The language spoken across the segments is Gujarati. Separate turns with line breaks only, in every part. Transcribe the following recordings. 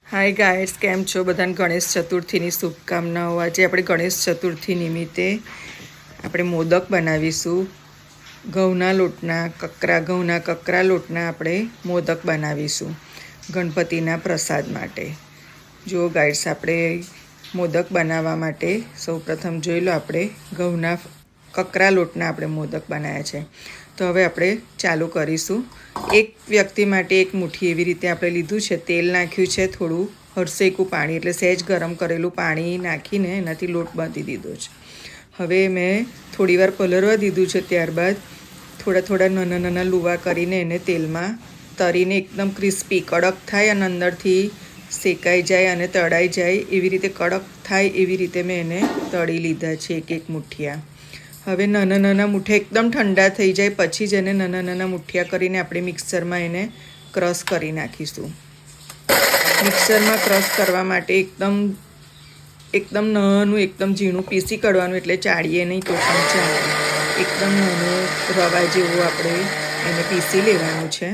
હાય ગાઈસ, કેમ છો? બધાને ગણેશ ચતુર્થીની શુભકામનાઓ। આજે આપણે ગણેશ ચતુર્થી નિમિત્તે આપણે મોદક બનાવીશું। ઘઉંના કકરા લોટના આપણે મોદક બનાવીશું ગણપતિના પ્રસાદ માટે। જો ગાઈસ, આપણે મોદક બનાવવા માટે સૌપ્રથમ જોઈ લો, આપણે ઘઉંના કકરા લોટના આપણે મોદક બનાવ્યા છે। તો હવે આપણે ચાલુ કરીશું। એક વ્યક્તિ માટે એક મુઠ્ઠી એવી રીતે આપણે લીધું છે। તેલ નાખ્યું છે, થોડું હરસેકું પાણી એટલે સહેજ ગરમ કરેલું પાણી નાખીને એનાથી લોટ બાંધી દીધો છે। હવે મેં થોડીવાર પલળવા દીધું છે। ત્યારબાદ થોડા નાના નાના લુવા કરીને એને તેલમાં તળીને એકદમ ક્રિસ્પી કડક થાય અને અંદરથી શેકાઈ જાય અને તળાઈ જાય એવી રીતે કડક થાય એવી રીતે મેં એને તળી લીધા છે એક મુઠ્ઠિયા। હવે નાના નાના મુઠ્ઠિયા એકદમ ઠંડા થઈ જાય પછી જ એને નાના નાના મુઠ્ઠિયા કરીને આપણે મિક્સરમાં એને ક્રશ કરી નાખીશું। મિક્સરમાં ક્રશ કરવા માટે એકદમ નાનું એકદમ ઝીણું પીસી કાઢવાનું, એટલે ચાળીએ નહીં તો પણ ચાલે। એકદમ નાનું રવા જેવું આપણે એને પીસી લેવાનું છે,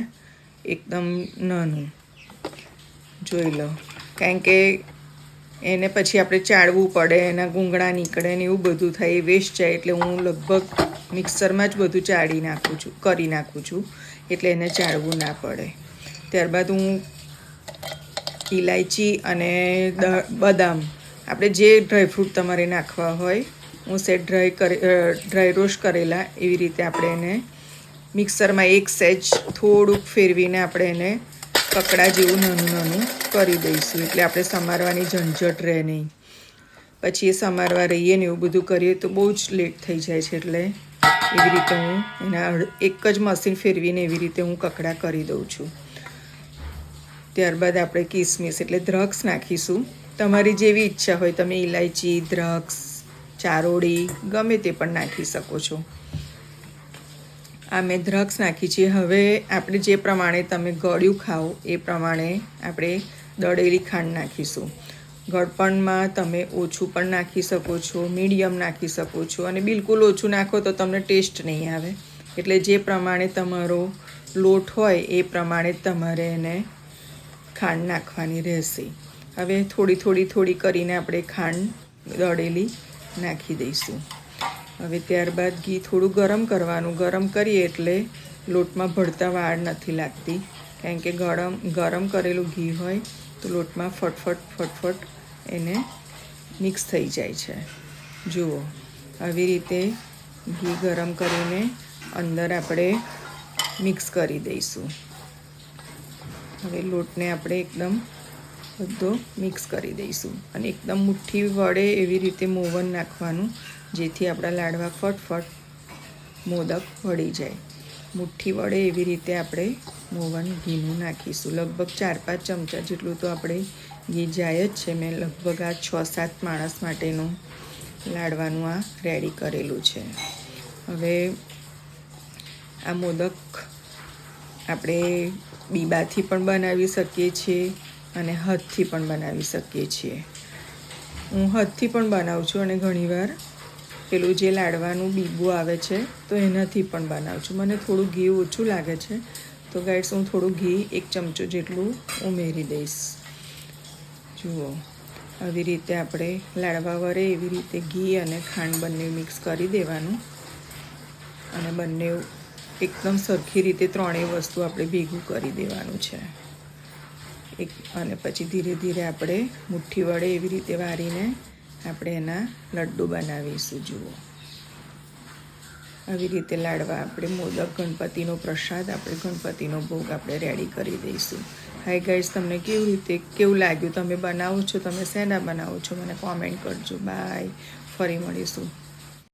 એકદમ નાનું જોઈ લો, કારણ કે એને પછી આપણે ચાળવું પડે, એના ગુંગળા નીકળે ને એવું બધું થાય, એ વેસ્ટ જાય, એટલે હું લગભગ મિક્સરમાં જ બધું કરી નાખું છું, એટલે એને ચાળવું ના પડે। ત્યારબાદ હું ઇલાયચી અને બદામ, આપણે જે ડ્રાયફ્રૂટ તમારે નાખવા હોય, હું સેટ ડ્રાય રોસ્ટ કરેલા એવી રીતે આપણે એને મિક્સરમાં એક સહેજ થોડુંક ફેરવીને આપણે એને કકડા જેવું નાનું નાનું કરી દઈશું, એટલે આપણે સમારવાની ઝંઝટ રહે નહીં। પછી એ સમારવા રહીએ ને એવું બધું કરીએ તો બહુ જ લેટ થઈ જાય છે, એટલે એવી રીતે હું એના એક જ મશીન ફેરવીને એવી રીતે હું કકડા કરી દઉં છું। ત્યારબાદ આપણે કિસમિસ એટલે દ્રાક્ષ નાખીશું, તમારી જેવી ઈચ્છા હોય તમે ઇલાયચી, દ્રાક્ષ, ચારોળી ગમે તે પણ નાખી શકો છો। આ મેં દ્રાક્ષ નાખી છે। હવે આપણે જે પ્રમાણે તમે ગળ્યું ખાઓ એ પ્રમાણે આપણે દળેલી ખાંડ નાખીશું। ગળપણમાં તમે ઓછું પણ નાખી શકો છો, મીડિયમ નાખી શકો છો, અને બિલકુલ ઓછું નાખો તો તમને ટેસ્ટ નહીં આવે, એટલે જે પ્રમાણે તમારો લોટ હોય એ પ્રમાણે તમારે એને ખાંડ નાખવાની રહેશે। હવે થોડી કરીને આપણે ખાંડ દળેલી નાખી દઈશું। હવે ત્યારબાદ ઘી થોડું ગરમ કરવાનું, ગરમ કરીએ એટલે લોટમાં ભળતા વાર નથી લાગતી, કારણ કે ગરમ કરેલું ઘી હોય તો લોટમાં ફટફટ એને મિક્સ થઈ જાય છે। જુઓ, આવી રીતે ઘી ગરમ કરીને અંદર આપણે મિક્સ કરી દઈશું। હવે લોટને આપણે એકદમ બધો મિક્સ કરી દઈશું અને એકદમ મુઠ્ઠી વડે એવી રીતે મોવન નાખવાનું, જેથી આપણા લાડવા ફટફટ મોદક વળી જાય। મુઠ્ઠી વડે એવી રીતે આપણે મોવન ઘીનું નાખીશું। લગભગ 4-5 ચમચા જેટલું તો આપણે ઘી જાય જ છે। મેં લગભગ આ 6-7 માણસ માટેનું લાડવાનું આ રેડી કરેલું છે। હવે આ મોદક આપણે બીબાથી પણ બનાવી શકીએ છીએ અને હાથથી પણ બનાવી શકીએ છીએ। હું હાથથી પણ બનાવું છું અને ઘણીવાર પેલું જે લાડવાનું બીબું આવે છે તો એનાથી પણ બનાવું છું। મને થોડું ઘી ઓછું લાગે છે, તો ગાઈડ્સ હું થોડું ઘી 1 ચમચો જેટલું ઉમેરી દઈશ। જુઓ, આવી રીતે આપણે લાડવા વરે એવી રીતે ઘી અને ખાંડ બંને મિક્સ કરી દેવાનું, અને બંને એકદમ સરખી રીતે ત્રણેય વસ્તુ આપણે ભેગું કરી દેવાનું છે। અને પછી ધીરે આપણે મુઠ્ઠી વડે એવી રીતે વારીને આપણે એના લડ્ડુ બનાવીશું। જુઓ, આવી રીતે લાડવા આપણે મોદક ગણપતિનો પ્રસાદ, આપણે ગણપતિનો ભોગ આપણે રેડી કરી દઈશું। હાય ગાઈસ, તમને કેવું લાગ્યું? તમે બનાવો છો? તમે શેના બનાવો છો? મને કોમેન્ટ કરજો। બાય, ફરી મળીશું।